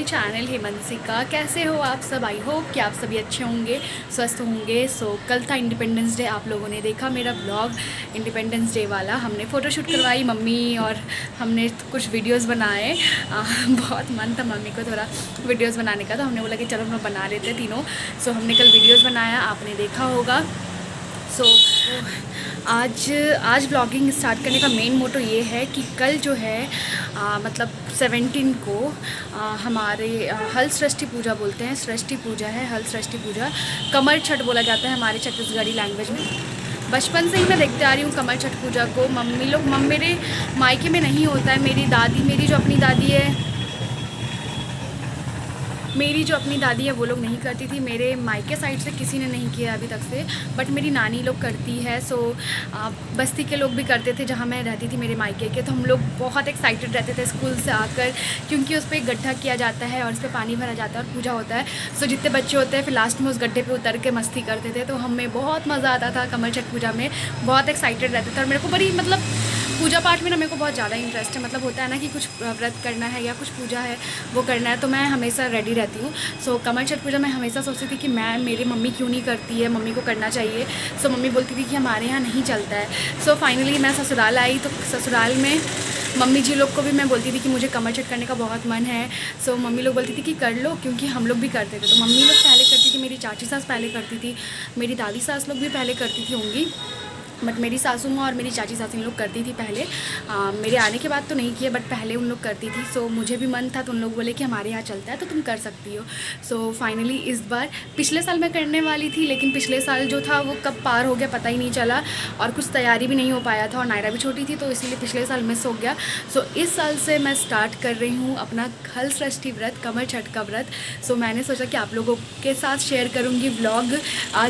Channel हेमंसिका। कैसे हो आप सब? आई होप कि आप सभी अच्छे होंगे, स्वस्थ होंगे। कल था इंडिपेंडेंस डे, आप लोगों ने देखा मेरा ब्लॉग इंडिपेंडेंस डे वाला। हमने फ़ोटोशूट करवाई मम्मी और हमने कुछ वीडियोस बनाए। बहुत मन था मम्मी को थोड़ा वीडियोस बनाने का, तो हमने बोला कि चलो हम बना लेते तीनों। हमने कल वीडियोस बनाया, आपने देखा होगा। आज ब्लॉगिंग स्टार्ट करने का मेन मोटो ये है कि कल जो है मतलब 17 को हमारे हल सृष्टि पूजा बोलते हैं, सृष्टि पूजा है, हल सृष्टि पूजा। कमर छठ बोला जाता है हमारे छत्तीसगढ़ी लैंग्वेज में। बचपन से ही मैं देखते आ रही हूँ कमर छठ पूजा को। मेरे मायके में नहीं होता है। मेरी जो अपनी दादी है वो लोग नहीं करती थी। मेरे मायके साइड से किसी ने नहीं किया अभी तक से, बट मेरी नानी लोग करती है। बस्ती के लोग भी करते थे जहाँ मैं रहती थी, मेरे मायके के। तो हम लोग बहुत एक्साइटेड रहते थे स्कूल से आकर, क्योंकि उस पर एक गड्ढा किया जाता है और उस पर पानी भरा जाता है और पूजा होता है। जितने बच्चे होते हैं फिर लास्ट में उस गड्ढे पर उतर के मस्ती करते थे। तो हमें बहुत मज़ा आता था कमर छठ पूजा में, बहुत एक्साइटेड रहते थे। और मेरे को बड़ी पूजा पाठ में ना मेरे को बहुत ज़्यादा इंटरेस्ट है। होता है ना कि कुछ व्रत करना है या कुछ पूजा है वो करना है, तो मैं हमेशा रेडी रहती हूँ। कमर छठ पूजा मैं हमेशा सोचती थी कि मेरी मम्मी क्यों नहीं करती है, मम्मी को करना चाहिए। मम्मी बोलती थी कि हमारे यहाँ नहीं चलता है। फाइनली मैं ससुराल आई, तो ससुराल में मम्मी जी लोग को भी मैं बोलती थी कि मुझे कमर छठ करने का बहुत मन है। मम्मी लोग बोलती थी कि कर लो, क्योंकि हम लोग भी करते थे। तो मम्मी लोग पहले करती थी, मेरी चाची सास पहले करती थी, मेरी दादी सास लोग भी पहले करती थी होंगी, बट मेरी सासू माँ और मेरी चाची सास इन लोग करती थी पहले। मेरे आने के बाद तो नहीं किए, बट पहले उन लोग करती थी। मुझे भी मन था, तो उन लोग बोले कि हमारे यहाँ चलता है तो तुम कर सकती हो। फाइनली इस बार, पिछले साल मैं करने वाली थी, लेकिन पिछले साल जो था वो कब पार हो गया पता ही नहीं चला, और कुछ तैयारी भी नहीं हो पाया था, और नायरा भी छोटी थी, तो इसीलिए पिछले साल मिस हो गया। इस साल से मैं स्टार्ट कर रही हूँ अपना हल सृष्टि व्रत, कमर छठ का व्रत। मैंने सोचा कि आप लोगों के साथ शेयर करूँगी व्लॉग।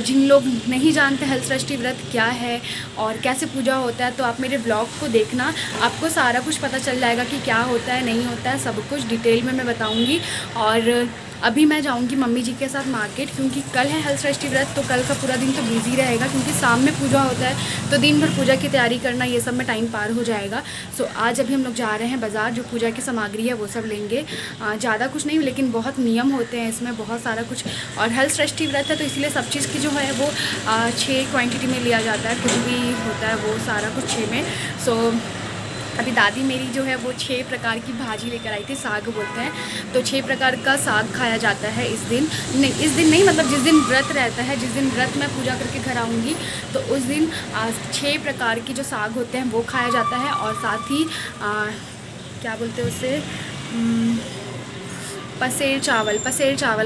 जिन लोग नहीं जानते हल सृष्टि व्रत क्या है और कैसे पूजा होता है, तो आप मेरे ब्लॉग को देखना, आपको सारा कुछ पता चल जाएगा कि क्या होता है, नहीं होता है, सब कुछ डिटेल में मैं बताऊंगी। और अभी मैं जाऊंगी मम्मी जी के साथ मार्केट, क्योंकि कल है हल सृष्टि व्रत, तो कल का पूरा दिन तो बिजी रहेगा, क्योंकि शाम में पूजा होता है, तो दिन भर पूजा की तैयारी करना, ये सब में टाइम पार हो जाएगा। आज अभी हम लोग जा रहे हैं बाज़ार, जो पूजा की सामग्री है वो सब लेंगे। ज़्यादा कुछ नहीं, लेकिन बहुत नियम होते हैं इसमें, बहुत सारा कुछ। और हल सृष्टि व्रत है, तो इसलिए सब चीज़ की जो है वो 6 क्वान्टिटी में लिया जाता है, कुछ भी होता है वो सारा कुछ 6 में। अभी दादी मेरी जो है वो 6 प्रकार की भाजी लेकर आई थी, साग बोलते हैं, तो 6 प्रकार का साग खाया जाता है इस दिन नहीं, जिस दिन व्रत रहता है, जिस दिन व्रत मैं पूजा करके घर आऊँगी, तो उस दिन 6 प्रकार की जो साग होते हैं वो खाया जाता है। और साथ ही क्या बोलते हैं उससे, पसेर चावल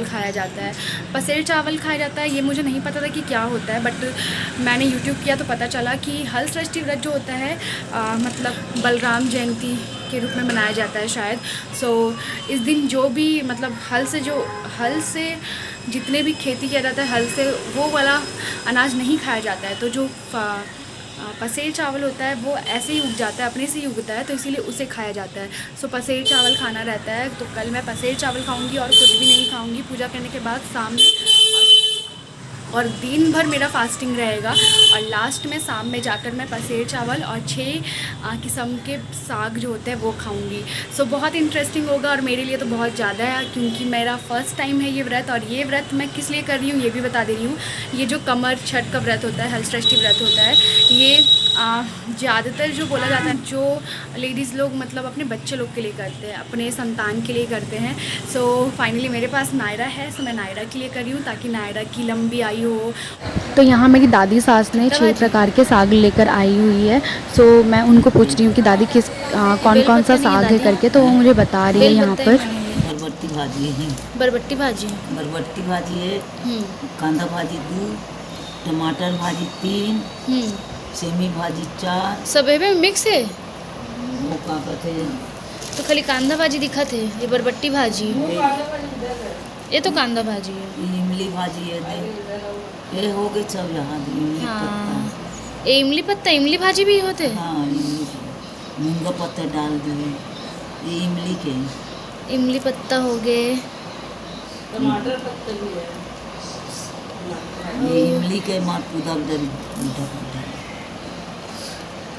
खाया जाता है। पसेर चावल खाया जाता है, ये मुझे नहीं पता था कि क्या होता है, बट मैंने यूट्यूब किया तो पता चला कि हल सृष्टि व्रत जो होता है बलराम जयंती के रूप में मनाया जाता है शायद। इस दिन जो भी हल से जितने भी खेती किया जाता है हल से, वो वाला अनाज नहीं खाया जाता है। तो जो पसेर चावल होता है वो ऐसे ही उग जाता है, अपने से ही उगता है, तो इसीलिए उसे खाया जाता है। पसेर चावल खाना रहता है। तो कल मैं पसेर चावल खाऊंगी और कुछ भी नहीं खाऊंगी पूजा करने के बाद शाम में, और दिन भर मेरा फास्टिंग रहेगा। और लास्ट में शाम में जाकर मैं पसेर चावल और 6 किस्म के साग जो होते हैं वो खाऊंगी। बहुत इंटरेस्टिंग होगा, और मेरे लिए तो बहुत ज़्यादा है, क्योंकि मेरा फर्स्ट टाइम है ये व्रत। और ये व्रत मैं किस लिए कर रही हूँ ये भी बता दे रही हूँ। ये जो कमर छठ का व्रत होता है, हल सृष्टि व्रत होता है, ये ज़्यादातर जो बोला जाता है, जो लेडीज़ लोग अपने बच्चे लोग के लिए करते हैं, अपने संतान के लिए करते हैं। फाइनली मेरे पास नायरा है, मैं नायरा के लिए कर रही हूँ, ताकि नायरा की लंबी आयु हो। तो यहाँ मेरी दादी सास ने 6 प्रकार के साग लेकर आई हुई है। मैं उनको पूछ रही हूँ कि दादी कौन कौन सा साग है करके, तो वो मुझे बता रही है यहाँ पर। बरबट्टी भाजी है, बरबट्टी भाजी है, कांदा भाजी 2, टमाटर भाजी 3, सेमी भाजी 4, सब में मिक्स है। वो का कहते हैं, तो खाली कांदा भाजी दिखा थे, ये बरबट्टी भाजी, ये तो कांदा भाजी है, इमली भाजी है, ये हो गए सब यहाँ। हाँ, ये इमली भाजी भी होते हैं। हाँ, मूंगा पत्ता डाल दिए, ये इमली पत्ता हो गए, टमाटर पत्ता भी है, ये इमली के मार पूदा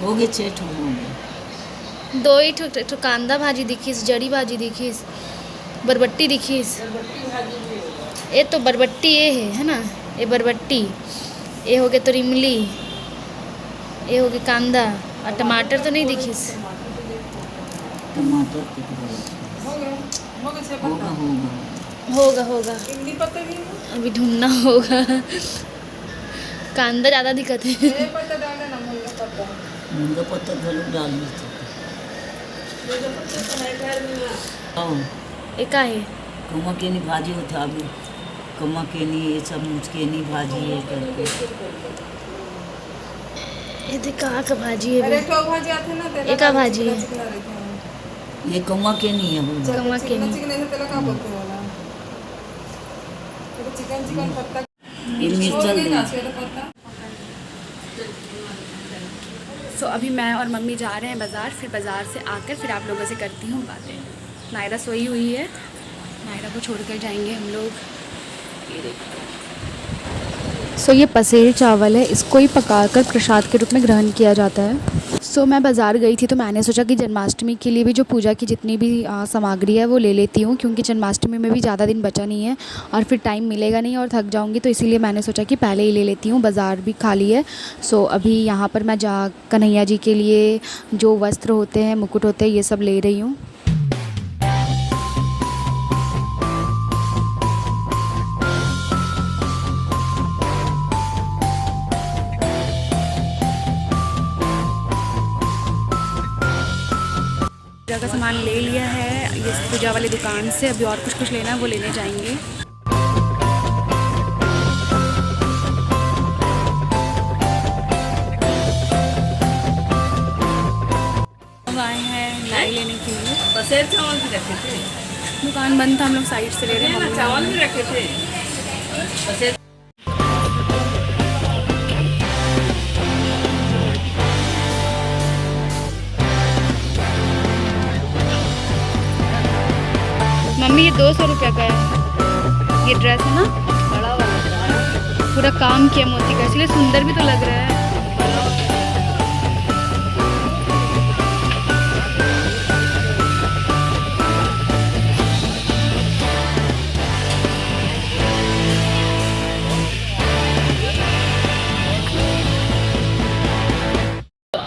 हो गए 6 ठो हो गए। 2 ही कांदा भाजी दिखीस, जड़ी भाजी दिखीस, बरबट्टी दिखी ये तो बरबट्टी ये है ना, ये बरबट्टी, ये हो गया तो इमली, ये हो गया कांदा, और टमाटर तो नहीं दिखी। टमाटर होगा होगा अभी ढूंढना होगा। कांदा ज़्यादा दिक्कत है। मुनगा पत्ता जरूर डाल एका है कमा के नहीं भाजी होता अभी, कमा के नहीं ये सब मुझके नहीं भाजी है करके। ये देखा का भाजी है, एका भाजी है, ये कमा के नहीं है वो। कमा के नहीं। ये मिर्चल सो अभी मैं और मम्मी जा रहे हैं बाज़ार, फिर बाज़ार से आकर फिर आप लोगों से करती हूँ बातें। नायरा सोई हुई है, नायरा को छोड़कर जाएंगे हम लोग। ये देखो सो ये पसेल चावल है, इसको ही पकाकर प्रसाद के रूप में ग्रहण किया जाता है। सो मैं बाज़ार गई थी तो मैंने सोचा कि जन्माष्टमी के लिए भी जो पूजा की जितनी भी सामग्री है वो ले लेती हूँ, क्योंकि जन्माष्टमी में भी ज़्यादा दिन बचा नहीं है और फिर टाइम मिलेगा नहीं और थक जाऊँगी, तो इसीलिए मैंने सोचा कि पहले ही ले लेती हूँ। बाज़ार भी खाली है। सो अभी यहाँ पर मैं कन्हैया जी के लिए जो वस्त्र होते हैं, मुकुट होते हैं, ये सब ले रही हूँ। पूजा का सामान ले लिया है ये पूजा वाली दुकान से, अभी और कुछ लेना है वो लेने जाएंगे। हम आए हैं लाई लेने के लिए। पसेल चावल भी रखे थे, दुकान बंद था, हम लोग साइड से ले रहे हैं। चावल भी रखे थे पसेल। मम्मी ये 200 रुपये का है, ये ड्रेस है ना, बड़ा वाला पूरा काम किया मोती का, इसलिए सुंदर भी तो लग रहा है।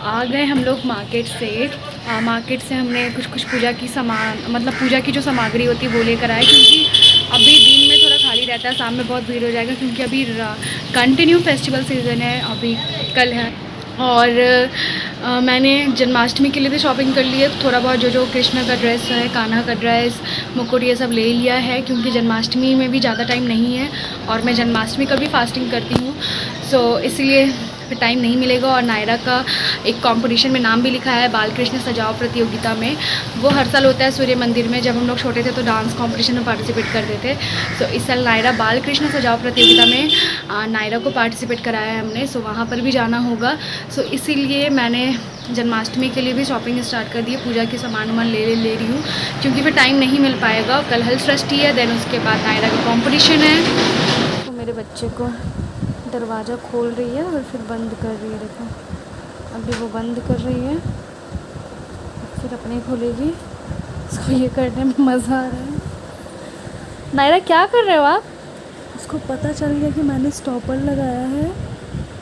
आ गए हम लोग मार्केट से। मार्केट से हमने कुछ पूजा की सामान, मतलब पूजा की जो सामग्री होती है वो लेकर आए, क्योंकि अभी दिन में थोड़ा खाली रहता है, शाम में बहुत भीड़ हो जाएगा, क्योंकि अभी कंटिन्यू फेस्टिवल सीज़न है, अभी कल है। और मैंने जन्माष्टमी के लिए भी शॉपिंग कर ली है, थोड़ा बहुत जो कृष्ण का ड्रेस है, कान्हा का ड्रेस, मुकुट, ये सब ले लिया है, क्योंकि जन्माष्टमी में भी ज़्यादा टाइम नहीं है और मैं जन्माष्टमी का भी फास्टिंग करती हूँ, सो इसलिए फिर टाइम नहीं मिलेगा। और नायरा का एक कंपटीशन में नाम भी लिखा है, बाल कृष्ण सजाओ प्रतियोगिता में। वो हर साल होता है सूर्य मंदिर में, जब हम लोग छोटे थे तो डांस कंपटीशन में पार्टिसिपेट करते थे। सो इस साल नायरा बाल कृष्ण सजाओ प्रतियोगिता में नायरा को पार्टिसिपेट कराया है हमने, सो वहाँ पर भी जाना होगा। सो इसीलिए मैंने जन्माष्टमी के लिए भी शॉपिंग स्टार्ट कर दी है, पूजा के सामान वामान ले रही हूँ, क्योंकि फिर टाइम नहीं मिल पाएगा। कल हल सृष्टि है, देन उसके बाद नायरा का कॉम्पिटिशन है। तो मेरे बच्चे को दरवाज़ा खोल रही है और फिर बंद कर रही है, देखो अभी वो बंद कर रही है, फिर अपने खोलेगी। इसको ये करने में मज़ा आ रहा है। नायरा क्या कर रहे हो आप? उसको पता चल गया कि मैंने स्टॉपर लगाया है,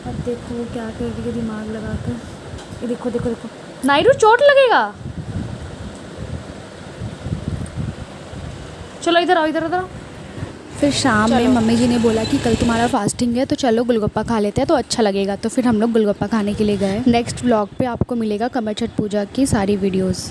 अब देखो वो क्या कर रही है दिमाग लगा कर। ये देखो देखो देखो, नायरू चोट लगेगा। चलो इधर आओ, इधर आओ। फिर शाम में मम्मी जी ने बोला कि कल तुम्हारा फास्टिंग है तो चलो गोलगप्पा खा लेते हैं तो अच्छा लगेगा, तो फिर हम लोग गोलगप्पा खाने के लिए गए। नेक्स्ट व्लॉग पे आपको मिलेगा कमर छठ पूजा की सारी वीडियोस।